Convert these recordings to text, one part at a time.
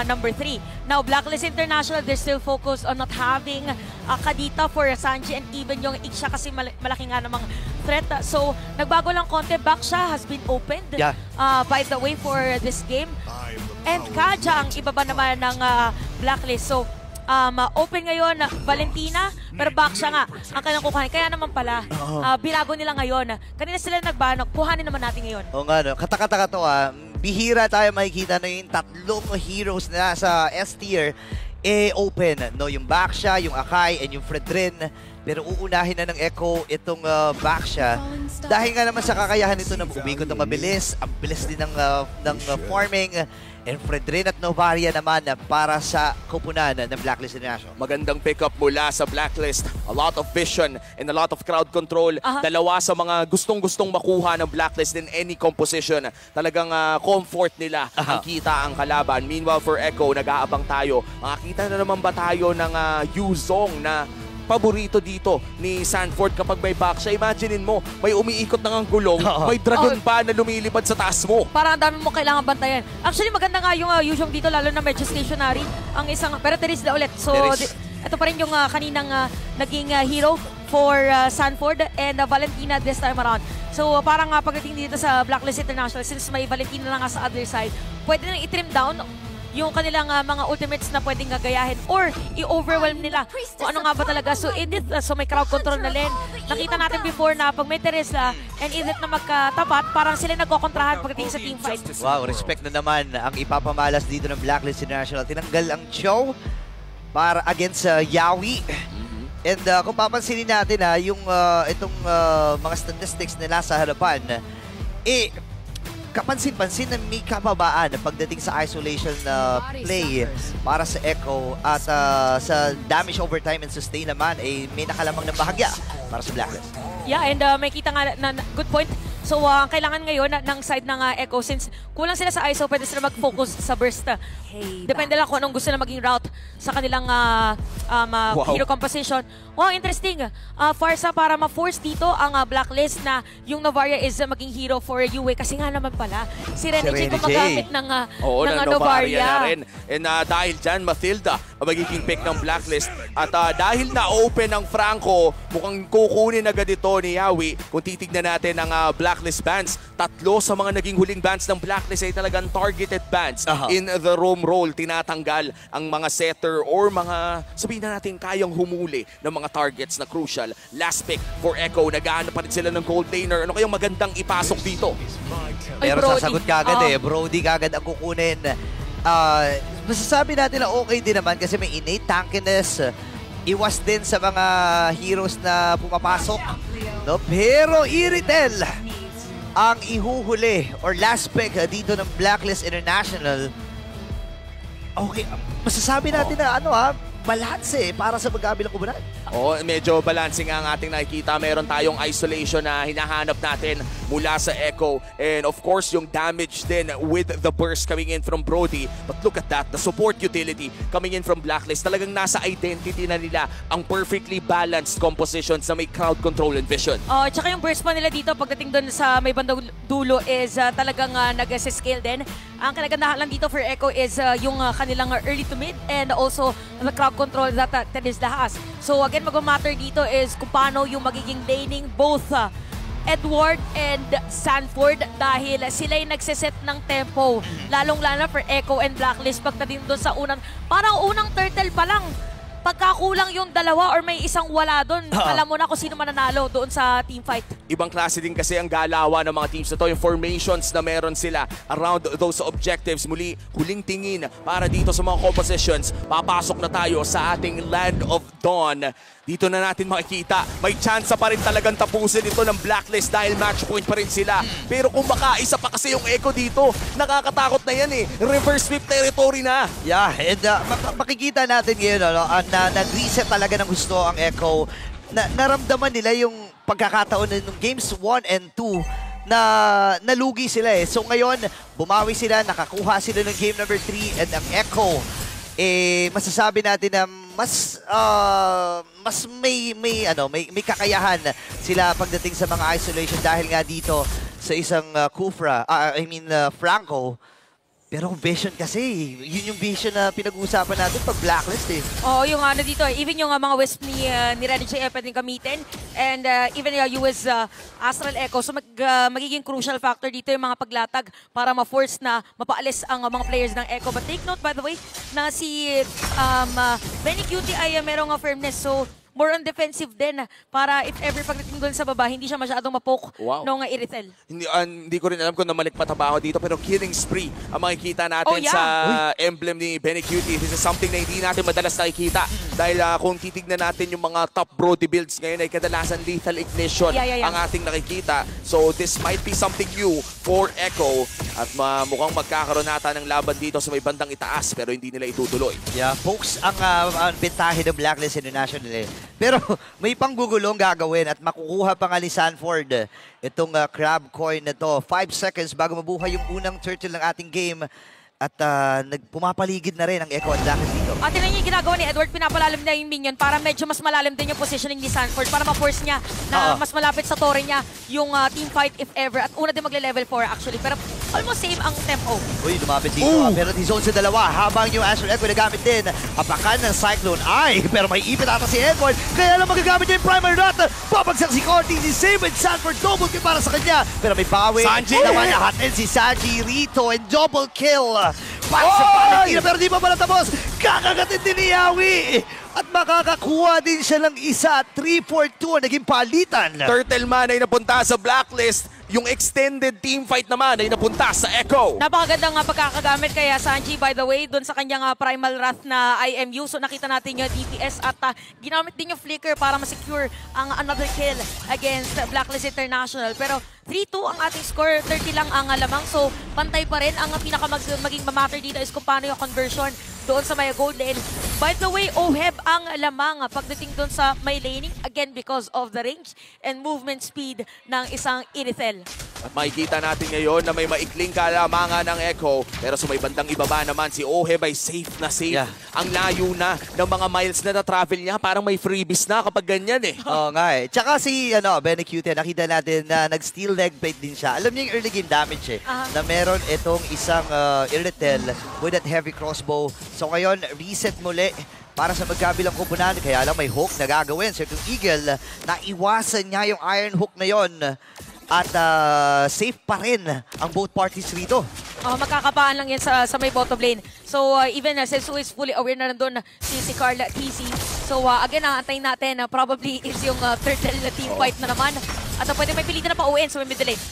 number 3. Now, Blacklist International, they're still focused on not having Kadita for Sanji and even yung Ixia kasi malaki nga namang threat. So, nagbago lang konti. Baksha has been opened, by the way, for this game. And Kaja ang ibaba naman ng Blacklist. So, open ngayon, Valentina, pero Baksha nga ang kanilang kukuhanin. Kaya naman pala, binago nila ngayon. Kanina sila nagbanog, kuhanin naman natin ngayon. Oo nga, no? Katakataka to bihira tayo makikita na yung tatlong heroes na sa S-tier open. No? Yung Baksha, yung Akai, and yung Fredrin. Pero uunahin na ng Echo itong Baksha. Dahil nga naman sa kakayahan nito na umikot ng mabilis, ang bilis din ng farming. And Fredrin at Novaria naman para sa kupunan ng Blacklist International. Magandang pick-up mula sa Blacklist. A lot of vision and a lot of crowd control. Dalawa sa mga gustong-gustong makuha ng Blacklist in any composition. Talagang comfort nila ang kita ang kalaban. Meanwhile for Echo, nag-aabang tayo. Makakita na naman ba tayo ng Yuzong na paborito dito ni Sanford kapag may Baksha? Imaginein mo, may umiikot ng gulong, may dragon pa na lumilipad sa taas mo. Parang ang dami mo kailangan bantayan. Actually, maganda nga yung Yuzong dito, lalo na medyo stationary. Ang isang, pero Teres na ulit. So, ito pa rin yung kaninang naging hero for Sanford and Valentina this time around. So, parang pagdating dito sa Blacklist International, since may Valentina na nga sa other side, pwede nang i-trim down yung kanilang mga ultimates na pwedeng gagayahin or i-overwhelm nila kung ano nga ba talaga. So Edith, so may crowd control na rin. Nakita natin before na pag may Teresa and Edith na magkatapat, parang sila nagkokontrahan pagdating sa team fight. Wow, respect na naman ang ipapamalas dito ng Blacklist International. Tinanggal ang Cho para against Yawi. And kung papansinin natin itong mga statistics nila sa harapan, kapansin-pansin na may kababaan pagdating sa isolation play para sa Echo at sa damage over time and sustain naman may nakalamang ng bahagya para sa Blacklist. Yeah, and may kita nga na good point. So, kailangan ngayon ng side ng Echo since kulang sila sa ISO, pwede sila mag-focus sa burst. Depende lang kung anong gusto na maging route sa kanilang hero composition. Wow, interesting. Farsa para ma-force dito ang Blacklist na yung Novaria is maging hero for UA kasi nga naman pala si Renegade gumagamit ng Novaria. Na rin. And dahil dyan, Mathilda magiging pick ng Blacklist. At dahil na-open ang Franco, mukhang kukunin agad ito ni Yawi. Kung titignan natin ang Blacklist bans, 3 sa mga naging huling bans ng Blacklist ay talagang targeted bans. In the roam role, tinatanggal ang mga setter or mga, sabihin na natin, kayang humuli ng mga targets na crucial. Last pick for Echo, nag-aano pa rin sila ng gold laner. Ano kayang magandang ipasok dito? Pero sasagot kagad Brody kagad ang kukunin. Masasabi natin na okay din naman kasi may innate tankiness. Iwas din sa mga heroes na pumapasok. No? Pero Iritel ang ihuhuli or last pick dito ng Blacklist International. Okay, masasabi natin na balanse para sa magkabilang kubunan. Medyo balancing ang ating nakikita. Meron tayong isolation na hinahanap natin mula sa Echo. And of course, yung damage din with the burst coming in from Brody. But look at that, the support utility coming in from Blacklist. Talagang nasa identity na nila ang perfectly balanced compositions na may crowd control and vision. Tsaka yung burst pa nila dito pagdating doon sa may bandang dulo is talagang nag-scale din. Ang kalagandahan lang dito for Echo is yung kanilang early to mid and also the crowd control that is lahas. So again, mag-matter dito is kung paano yung magiging laning both Edward and Sanford dahil sila yung nagsiset ng tempo. Lalong-lalo for Echo and Blacklist pagdating doon sa parang unang turtle pa lang. Pagkakulang yung dalawa or may isang wala doon, alam mo na kung sino mananalo doon sa team fight. Ibang klase din kasi ang galawa ng mga teams na to, yung formations na meron sila around those objectives. Muli, huling tingin para dito sa mga compositions. Papasok na tayo sa ating Land of Dawn. Dito na natin makikita, may chance pa rin talagang tapusin ito ng Blacklist dahil match point pa rin sila. Pero kung makaisa pa kasi yung Echo dito, nakakatakot na yan Reverse sweep territory na. Yeah, and makikita natin ngayon na nag-reset talaga ng gusto ang Echo. Naramdaman nila yung pagkakataon ng games 1 and 2 na nalugi sila So ngayon, bumawi sila, nakakuha sila ng game number 3 and ang Echo, masasabi natin na mas may kakayahan sila pagdating sa mga isolation dahil nga dito sa isang Kufra, Franco. Pero vision kasi, yun yung vision na pinag-uusapan natin pag blacklist eh. Oo, yung ano dito, even yung mga wisp ni Ren J pwedeng gamitin. And even US Astral Echo. So magiging crucial factor dito yung mga paglatag para ma-force na mapaalis ang mga players ng Echo. But take note, by the way, na si Benny Cutie ay merong firmness. So more on defensive din para if ever pagdating doon sa baba, hindi siya masyadong mapoke nung Irithel. Hindi ko rin alam kung namalik matabaho dito, pero killing spree ang makikita natin sa emblem ni Benny Cutie. This is something na hindi natin madalas nakikita. Dahil kung titignan natin yung mga top Brody builds ngayon ay kadalasan lethal ignition ang ating nakikita. So this might be something new for Echo. At mukhang magkakaroon nata ng laban dito sa may bandang itaas pero hindi nila itutuloy. Yeah, folks, ang bentahe ng Blacklist International eh. Pero may panggugulong gagawin at makukuha pa nga ni Sanford itong crab coin na to. 5 seconds bago mabuhay yung unang turtle ng ating game. At pumapaligid na rin ang Echo at Blacklist dito. At tingnan niyo yung ginagawa ni Edward, pinapalalim na yung minion para medyo mas malalim din yung positioning ni Sanford para ma-force niya na mas malapit sa tore niya yung team fight if ever. At una din magle-level 4 actually. Pero almost same ang tempo. Uy, lumapit dito. Penalty zone sa dalawa habang yung Astral Echo nagamit din. Apakan ng Cyclone. Ay, pero may ipit ata si Edward. Kaya lang magagamit niya yung Primal Rot. Babagsak si Corty, si Save and Sanford. Double kill para sa kanya. Pero may bawi. Sanji! Naman nahatin si Sanji Rito and double kill. Para sa Valentina pero di pa pala tapos. Kakagatin din ni Yawi. At makakakuha din siya ng isa. 3-4-2 ang naging palitan. Turtle man ay napunta sa Blacklist. Yung extended team fight naman ay napunta sa Echo. Napakagandang pagkakagamit kaya Sanji, by the way, doon sa kanyang Primal Wrath na IMU. So nakita natin yung DPS at ginamit din yung Flicker para ma-secure ang another kill against Blacklist International. Pero 3-2 ang ating score, 30 lang ang lamang. So pantay pa rin. Ang maging matter dito is kung paano yung conversion doon sa may gold lane. By the way, Oheb ang lamang pagdating doon sa may laning. Again, because of the range and movement speed ng isang Irithel. At makikita natin ngayon na may maikling kalamangan ng Echo. Pero sa may bandang ibaba naman, si Oheb ay safe na safe. Yeah. Ang layo na ng mga miles na na-travel niya. Parang may freebies na kapag ganyan eh. Oo nga eh. Tsaka si Benny Cutie, nakita natin na nag-steal leg plate din siya. Alam niyo yung early game damage eh. Na meron itong isang Irithel with that heavy crossbow. So ngayon, reset muli para sa magkabilang kupunan. Kaya lang may hook na gagawin. So itong Eagle, naiwasan niya yung iron hook na yon. At safe pa rin ang both parties rito. Magkakapaan lang yan sa may bottom lane. So even Sensu is fully aware na nandun si Carla at TC. So again, ang antayin natin probably is yung turtle team fight na naman. At pwede may pilitan na pa uwi sa middle lane.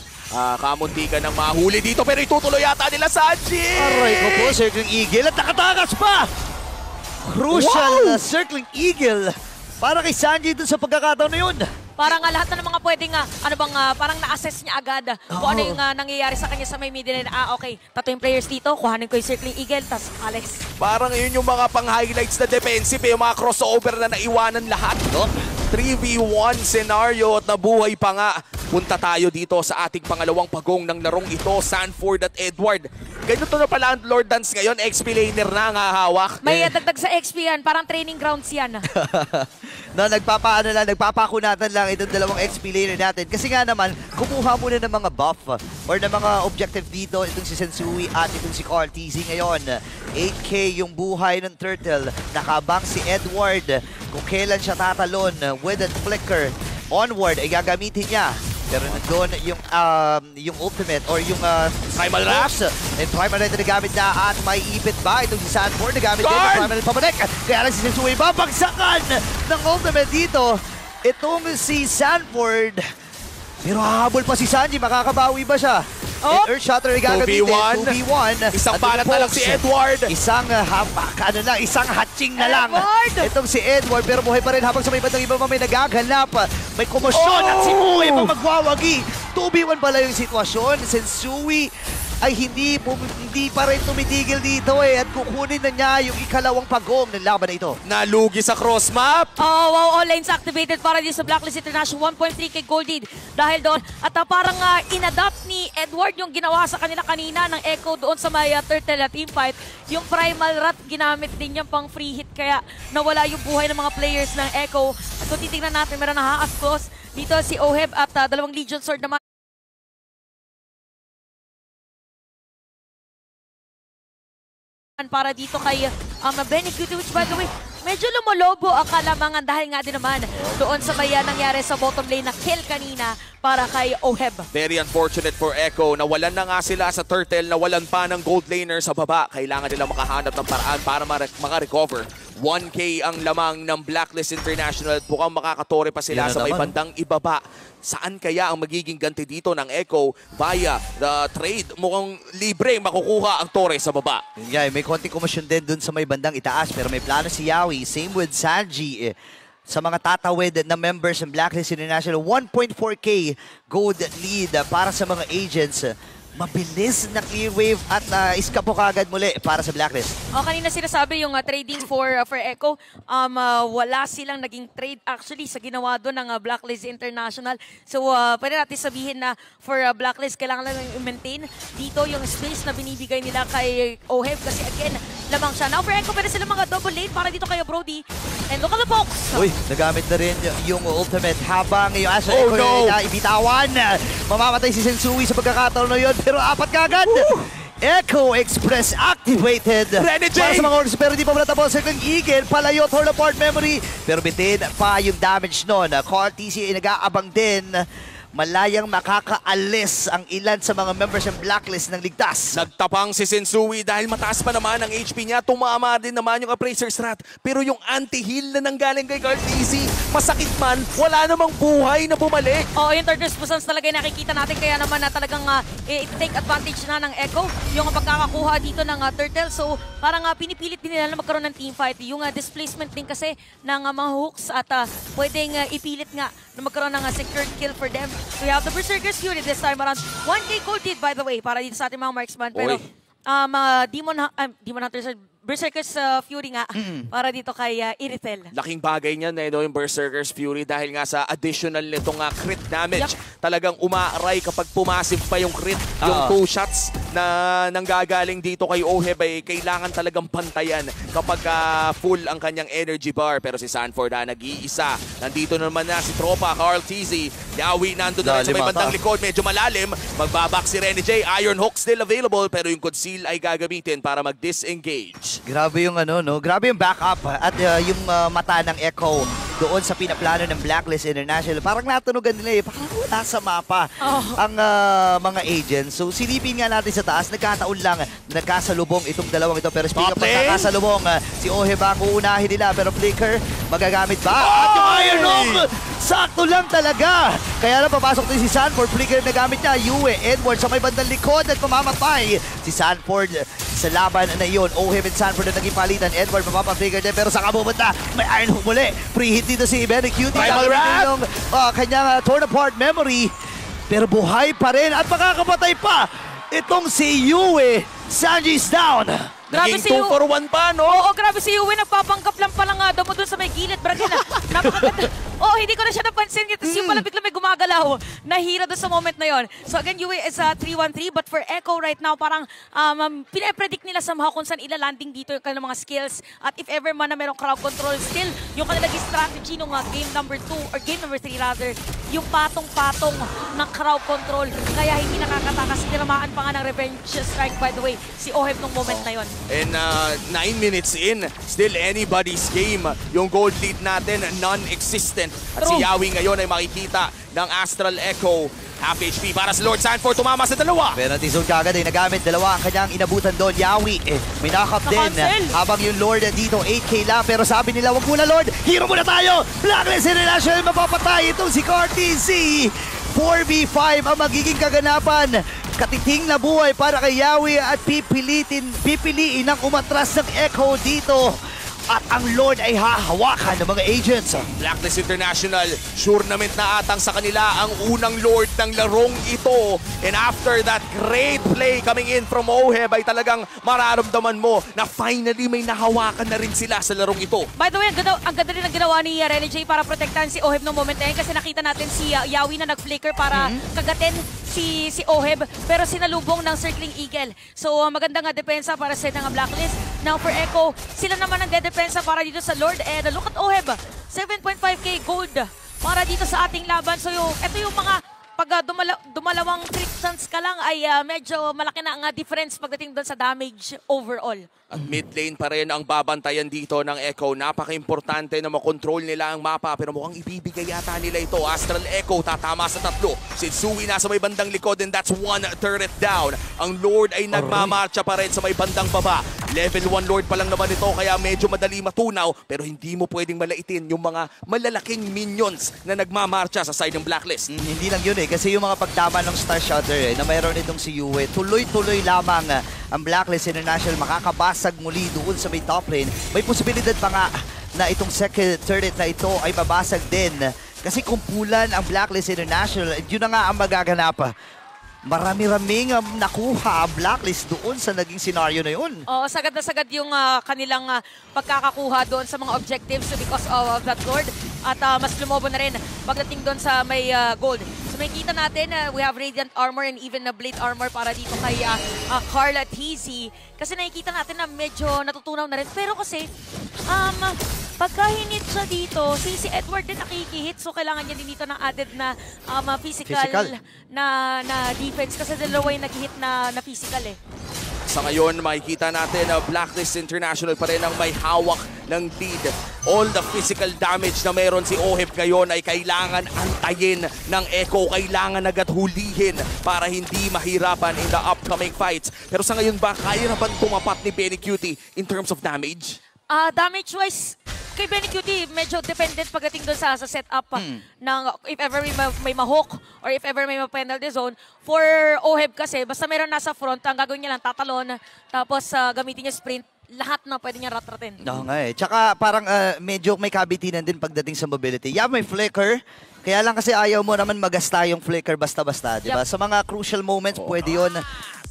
Kamuntikan ng mahuli dito pero itutuloy yata nila Sanji! Aray ko po, Circling Eagle at nakatakas pa! Crucial na Circling Eagle para kay Sanji dun sa pagkakataon na yun. Parang lahat na ng mga pwedeng, parang na-assess niya agad kung ano yung nangyayari sa kanya sa may middle lane. Okay, tato yung players dito, kuhanin ko yung Circling Eagle, tas Alex. Parang yun yung mga pang-highlights na defensive, yung mga crossover na naiwanan lahat. 3v1 scenario at nabuhay pa nga. Punta tayo dito sa ating pangalawang pagong ng larong ito, Sanford at Edward. Ganito na pala ang Lord Dance ngayon, XP laner na ang hahawak. May dagdag sa XP yan, parang training grounds yan. Nagpapakunatan lang itong dalawang XP laner natin. Kasi nga naman, kumuha muna ng mga buff or ng mga objective dito. Itong si Sensui at itong si Carl TZ ngayon. 8K yung buhay ng Turtle. Nakabang si Edward. Kung kailan siya tatalon with that flicker onward, ay gagamitin niya. Pero nandun yung ultimate or yung Primal Wrath. And Primal Wrath na nagamit na at may ipit ba? Itong si Sanford nagamit din ng Primal Wrath pabalik. Kaya lang si Sensui babagsakan ng ultimate dito. Itong si Sanford. Pero hahabol pa si Sanji. Makakabawi ba siya? And Earth Shatter ay gagamitin. 2v1. Isang balat na lang si Edward. Isang isang hatching na lang. Itong si Edward pero buhay pa rin habang sa may bandang iba may nagaganap. May komosyon at si Sensui pa magwawagi. 2v1 pala yung sitwasyon. Sensui ay hindi pa rin tumitigil dito eh at kukunin na niya yung ikalawang pagong ng laban na ito. Nalugi sa cross map. Wow, all lanes activated para din sa Blacklist International. 1.3k gold lead dahil doon. At parang inadapt ni Edward yung ginawa sa kanila kanina ng Echo doon sa may Turtle team fight. Yung Primal Wrath ginamit din yung pang free hit kaya nawala yung buhay ng mga players ng Echo. At kung titignan natin, meron na ha-close dito si Oheb at dalawang Legion Sword naman. para dito kay Benny Cutie, which by the way, medyo lumolobo ang kalamangan dahil nga din naman doon sa bayan nangyari sa bottom lane na kill kanina para kay Oheb. Very unfortunate for Echo. Nawalan na nga sila sa turtle, nawalan pa ng gold laner sa baba. Kailangan nila makahanap ng paraan para maka-recover. 1K ang lamang ng Blacklist International. Mukhang makakatore pa sila sa may bandang ibaba. Saan kaya ang magiging ganti dito ng Echo via the trade? Mukhang libre makukuha ang tore sa baba. Yun nga, may konting kumasyon din dun sa may bandang itaas pero may plano si Yawi. Same with Sanji. Sa mga tatawid na members ng Blacklist International, 1.4K gold lead para sa mga agents. Mabilis na clear wave at iskapo kagad muli para sa Blacklist. Kanina sinasabi yung trading for Echo, wala silang naging trade actually sa ginawa doon ng Blacklist International. So pwede natin sabihin na for Blacklist, kailangan lang i-maintain dito yung space na binibigay nila kay Oheb kasi again, lamang siya. Now for Echo, pwede sila mga double lane para dito kay Brody. And look at the box! Uy, nagamit na rin yung ultimate habang yung Asher Echo na ibitawan. Mamamatay si Sensui sa pagkakataon na yun pero apat kagad. Echo Express activated. Para sa mga orders pero hindi pa natapos. Second Eagle, palayo, torn apart memory. Pero bitin pa yung damage nun. Call TC ay nag-aabang din. Malayang makakaalis ang ilan sa mga members ng Blacklist ng ligtas. Nagtapang si Sensui dahil mataas pa naman ang HP niya. Tumama din naman yung Appraiser Strat. Pero yung anti-heal na nanggaling kay Carl TC, masakit man, wala namang buhay na bumalik. Yung third response talaga yung nakikita natin. Kaya naman na talagang take advantage na ng Echo yung pagkakakuha dito ng Turtle. So parang pinipilit din nila na magkaroon ng teamfight. Yung displacement din kasi ng mga hooks at pwedeng ipilit nga na magkaroon ng secured kill for them. We have the Berserker's Fury this time around. 1K gold lead by the way para dito sa ating mga marksman. Pero Demon Hunters, Berserker's Fury nga para dito kay Irithel. Laking bagay niyan na yung Berserker's Fury dahil nga sa additional nitong crit damage. Talagang umaaray kapag pumasif pa yung crit. Yung 2 shots na nanggagaling dito kay Oheb ay kailangan talagang pantayan kapag full ang kanyang energy bar. Pero si Sanford nag-iisa. Nandito naman na si Tropa, Carl TZ. Yawi nandun na rin sa may bandang likod. Medyo malalim. Magbabak si Renny J. Iron Hook still available pero yung conceal ay gagamitin para mag-disengage. Grabe yung grabe yung backup at yung mata ng Echo doon sa pinaplano ng Blacklist International. Parang natunugan nila parang wala sa mapa ang mga agents. So silipin nga natin sa taas, nagkataon lang nagkasalubong itong dalawang ito. Pero speaking of nagkasalubong, si Oheb ang uunahin nila pero Flicker, magagamit ba? At yung Iron Hook, sakto lang talaga. Kaya na papasok din si Sanford, Flicker nagamit niya, Yue, Edward sa may bandang likod at pamamatay. Si Sanford sa laban na iyon, Oheb and Sanford na naging palitan. Edward mapapafigure din pero saan ka pumunta? May Iron Hook muli. Free hit dito si Benny Cutie. Primal Wrath! Yung kanyang torn apart memory. Pero buhay pa rin at makakapatay pa itong si Yue. Sanji's down. Grabe si 2 for 1 pa, no? Oo, grabe si Yue. Nagpapanggap lang pala nga daw mo dun sa may gilid. Brad, napakaganda. Hindi ko na siya napansin. Tapos yung pala bigla may gumagalaw. Nahira doon sa moment na yon. So again, Yue is 3-1-3. But for Echo right now, parang pinapredict nila somehow kung saan ilalanding dito yung kanilang mga skills. At if ever man na merong crowd control, still yung kanilang strategy nung game number 2 or game number 3 rather, yung patong-patong ng crowd control. Kaya hindi nakakatakas. Tinamaan pa nga ng revenge strike by the way, si Oheb nung moment na yon. And 9 minutes in, still anybody's game. Yung gold lead natin, non-existent. At si Yawi ngayon ay makikita ng Astral Echo. Half HP para sa Lord Sanford, tumama sa dalawa. Penalty zone kagad ay nagamit. Dalawa ang kanyang inabutan doon. Yawi, may knock-up din. Habang yung Lord dito, 8K lang. Pero sabi nila, wag muna Lord, hero muna tayo. Blacklist International, mapapatay itong si Carty C. 4v5 ang magiging kaganapan. Katiting na buhay para kay Yawi at pipiliin ang umatras ng Echo dito. At ang Lord ay hahawakan ng mga agents. Blacklist International, sure naman na atang sa kanila ang unang Lord ng larong ito. And after that great play coming in from Oheb ay talagang mararamdaman mo na finally may nahawakan na rin sila sa larong ito. By the way, ang ganda rin ang ginawa ni Renny J para protektahan si Oheb noong moment na yun kasi nakita natin si Yawi na nag-flicker para kagatin si Oheb pero sinalubong ng Circling Eagle. So maganda nga depensa para sa ng Blacklist. Now for Echo, sila naman ang depensa para dito sa Lord. And look at Oheb, 7.5k gold para dito sa ating laban. So ito yung mga pag dumalawang crit chance ka lang ay medyo malaki na ang difference pagdating doon sa damage overall. At mid lane pa rin ang babantayan dito ng Echo. Napaka-importante na makontrol nila ang mapa pero mukhang ibibigay yata nila ito. Astral Echo tatama sa tatlo. Sensui nasa may bandang likod and that's one turret down. Ang Lord ay nagmamarcha pa rin sa may bandang baba. Level 1 Lord pa lang naman ito kaya medyo madali matunaw pero hindi mo pwedeng malaitin yung mga malalaking minions na nagmamarcha sa side ng Blacklist. Hindi lang yun kasi yung mga pagtama ng Star Shooter na mayroon itong si Yue, tuloy-tuloy lamang ang Blacklist International makakabasag muli doon sa may top lane. May posibilidad pa nga na itong second turret na ito ay babasag din. Kasi kumpulan ang Blacklist International, yun na nga ang magaganap. Marami-raming nakuha ang Blacklist doon sa naging scenario na yun. Oo, sagad na sagad yung kanilang pagkakakuha doon sa mga objectives because of that Lord. At mas lumobo na rin pagdating doon sa may gold. So makikita natin, we have Radiant Armor and even na Blade Armor para dito kay Carla TZ. Kasi nakikita natin na medyo natutunaw na rin. Pero kasi, pagka hinit siya dito, si Edward din nakikihit. So kailangan niya din dito ng added na physical na defense. Kasi dalawa yung nag-hit na physical eh. Sa ngayon, makikita natin na Blacklist International pa rin ang may hawak ng lead. All the physical damage na meron si Oheb ngayon ay kailangan antayin ng Echo. Kailangan agad hulihin para hindi mahirapan in the upcoming fights. Pero sa ngayon ba, kaya na ba tumapat ni Benny Cutie in terms of damage? Damage-wise, kay Benny Cutie, medyo dependent pagdating doon sa setup ng if ever may ma-hook or if ever may ma-penalty zone. For Oheb kasi, basta meron nasa front, ang gagawin niya lang tatalon, tapos gamitin niya sprint, lahat na pwede niya ratratin. Oo nga eh. Tsaka parang medyo may kabitinan din pagdating sa mobility. Yeah, may flicker. Kaya lang kasi ayaw mo naman magasta yung flicker basta-basta, di ba? Sa mga crucial moments, pwede yun.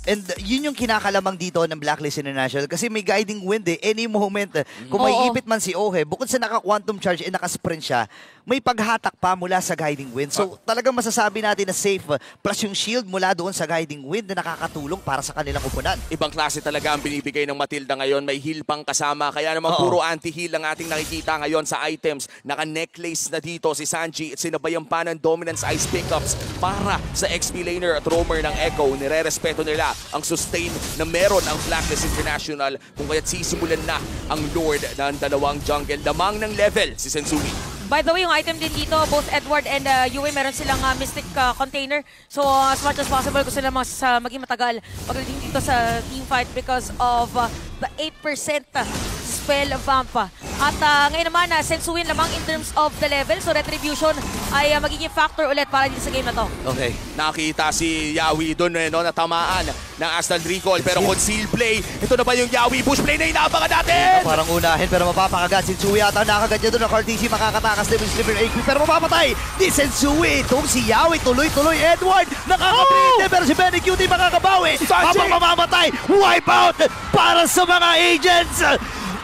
And yun yung kinakalamang dito ng Blacklist International kasi may guiding wind eh. Any moment, kung may ipit man si Ohe, bukod sa naka-quantum charge, naka-sprint siya, may paghatak pa mula sa guiding wind. So talagang masasabi natin na safe. Plus yung shield mula doon sa guiding wind na nakakatulong para sa kanilang upunan. Ibang klase talaga ang binibigay ng Matilda ngayon. May heal pang kasama. Kaya naman puro anti-heal ang ating nakikita ngayon sa items. Naka-necklace na dito si Sanji. Sinabayan pa ng Dominance Ice pickups para sa XP laner at roamer ng Echo. Nire-respeto nila ang sustain na meron ang Blacklist International kung kaya't sisimulan na ang Lord ng dalawang jungle. Damang ng level si Sensui. By the way, yung item din dito, both Edward and Yue, meron silang Mystic Container. So as much as possible, gusto nila maging matagal pagdating dito sa team fight because of the 8% spell vamp. At ngayon naman, Sensui lamang in terms of the level. So Retribution ay magiging factor ulit para dito sa game na to. Okay. Nakita si Yawi doon natamaan ng Astral Recall pero conceal play. Ito na ba yung Yawi push play na inaabangan natin? Parang unahin pero mapapakagat. Sensui ata nakagad niya doon. Ang RTC makakatakas din yung Slipper HP pero mapapatay ni Sensui. Itong si Yawi tuloy-tuloy. Edward nakakapilite pero si Benny Cutie makakabawi. Habang mamamatay. Wipe out para sa mga agents.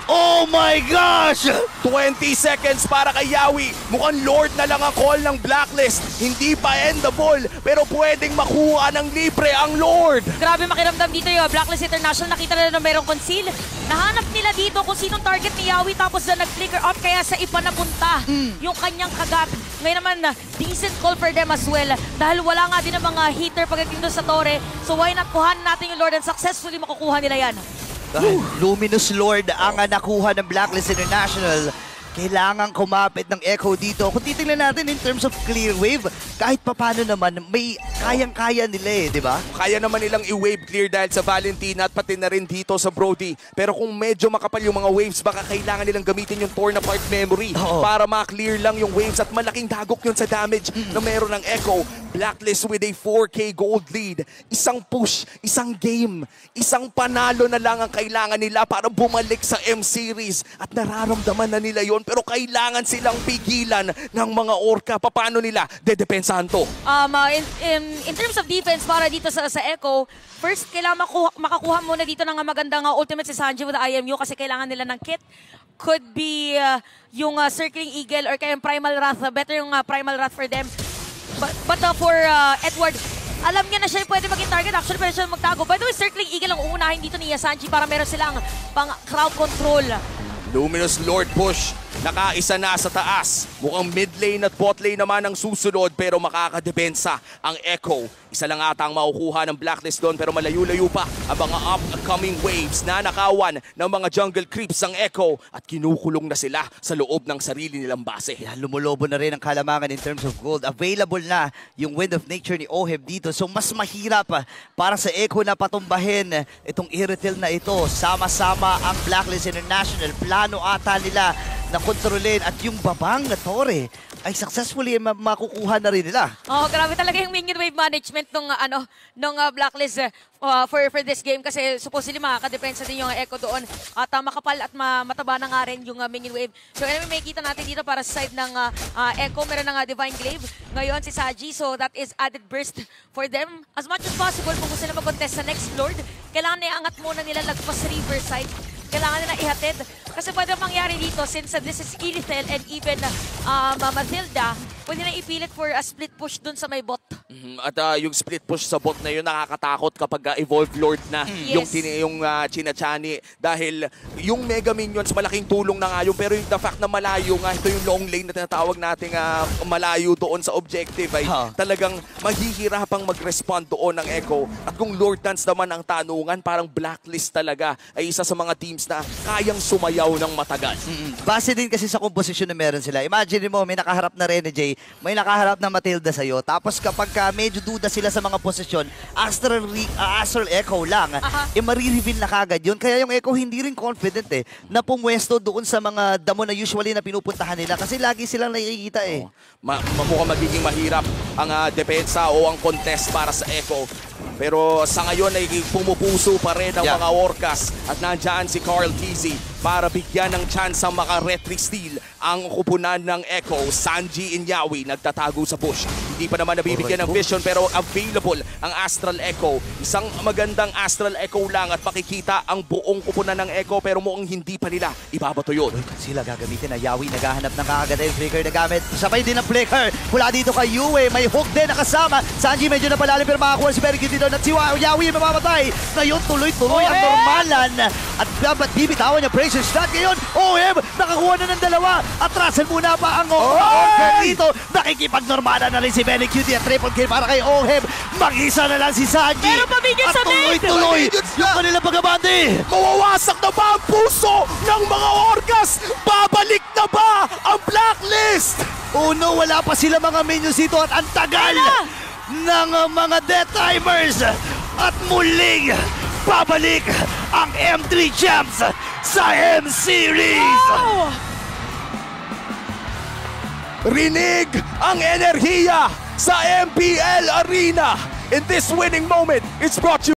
Oh my gosh! 20 seconds para kay Yawi. Mukhang Lord na lang ang call ng Blacklist. Hindi pa endable, pero pwedeng makuha ng libre ang Lord. Grabe makiramdam dito yung Blacklist International. Nakita nila na mayroong conceal. Nahanap nila dito kung sinong target ni Yawi tapos na nag-flicker up kaya sa iba napunta yung kanyang kagat. Ngayon naman, decent call for them as well. Dahil wala nga din ang mga hitter pagdating doon sa Torre. So why not kuhanin natin yung Lord and successfully makukuha nila yan. Luminous Lord ang nakuha ng Blacklist International. Kailangan kumapit ng Echo dito. Kung titingnan natin in terms of clear wave, kahit papano naman, may kayang-kaya nila di ba? Kaya naman nilang i-wave clear dahil sa Valentina at pati na rin dito sa Brody. Pero kung medyo makapal yung mga waves, baka kailangan nilang gamitin yung torn apart memory para ma-clear lang yung waves at malaking dagok yun sa damage na meron ng Echo. Blacklist with a 4K gold lead. Isang push, isang game, isang panalo na lang ang kailangan nila para bumalik sa M-Series. At nararamdaman na nila yon pero kailangan silang pigilan ng mga Orca. Paano nila dedepensahan to? In terms of defense para dito sa Echo, first kailangan makakuha muna dito ng magandang ultimate si Sanji with the IMU kasi kailangan nila ng kit. Could be yung Circling Eagle or kaya yung Primal Wrath. Better yung Primal Wrath for them. But for Edward, alam niya na siya pwede maging target. Actually, pwede siya magtago. By the way, Circling Eagle ang uunahin dito ni Sanji para meron silang pang crowd control. Luminous Lord push nakaisa na sa taas. Mukhang mid lane at bot lane naman ang susunod pero makakadepensa ang Echo. Isa lang ata ang makukuha ng Blacklist doon pero malayo-layo pa ang mga upcoming waves na nakawan ng mga jungle creeps ang Echo at kinukulong na sila sa loob ng sarili nilang base. Yan, lumulobo na rin ang kalamangan in terms of gold. Available na yung Wind of Nature ni Oheb dito. So mas mahirap para sa Echo na patumbahin itong Irretil na ito. Sama-sama ang Blacklist International. Plano ata nila na kontrolin at yung babang na Torre ay successfully makukuha na rin nila. Oh, grabe talaga yung minion wave management nung Blacklist for this game kasi supposedly makakadepensa din yung Echo doon at makapal at mataba na nga rin yung minion wave. So anyway, may kita natin dito para sa side ng Echo, meron ng Divine Glaive ngayon si Saji, so that is added burst for them. As much as possible, kung gusto na mag-contest sa next Lord, kailangan na iangat muna nila lagpas Riverside. Kailangan nila ihatid. Kasi pwede mangyari dito since this is Irithel and even Mathilda, pwede na ipilit for a split push dun sa may bot. At yung split push sa bot na yun nakakatakot kapag Evolved Lord na yung Chinachani dahil yung Mega Minions malaking tulong na nga yun pero yung the fact na malayo nga ito yung long lane na tinatawag nating malayo doon sa objective ay talagang mahihirapang mag-respond doon ng Echo. At kung Lord Dance naman ang tanungan, parang Blacklist talaga ay isa sa mga teams na kayang sumayaw ng matagal. Base din kasi sa komposisyon na meron sila. Imagine mo, may nakaharap na Renegade, may nakaharap na Matilda sa'yo. Tapos kapag medyo duda sila sa mga posisyon, Astral Echo lang, marireveal na kagad yun. Kaya yung Echo hindi rin confident na pumwesto doon sa mga damo na usually na pinupuntahan nila kasi lagi silang nakikita Mukhang magiging mahirap ang depensa o ang contest para sa Echo. Pero sa ngayon ay pumupuso pa rin ang mga Orcas at nandyan si Carl Tizzy para bigyan ng chance ang maka-retry steal ang kupunan ng Echo. Sanji Inyawi nagtatago sa bush. Hindi pa naman nabibigyan ng vision pero available ang Astral Echo. Isang magandang Astral Echo lang at makikita ang buong kupunan ng Echo pero mukhang hindi pa nila ibabato yun. Sila gagamitin na Yawi naghahanap ng kakaganda yung flicker na gamit. Sabay din ang flicker mula dito kay Yue. May hook din nakasama. Sanji medyo napalalim pero makakuha si Bergit dito at si Yawi mamamatay. Ngayon tuloy-tuloy ang normalan at dapat bibitawan niya pressure shot. Ngayon Oheb nakakuha na ng dalawa. Atrasan muna pa ang Oheb dito. Nakikipagnormalan na rin si Benny Cutie at triple kill para kay Oheb. Mag-isa na lang si Sanji. Pero pamigil sa tuloy-tuloy yung kanilang pagabante. Mawawasak na ba ang puso ng mga Orcas? Babalik na ba ang Blacklist? Oh no, wala pa sila mga minions dito at ang tagal ng mga death timers. At muling babalik ang M3 Champs sa M-Series. Rinig ang enerhiya sa MPL Arena. In this winning moment, it's brought to you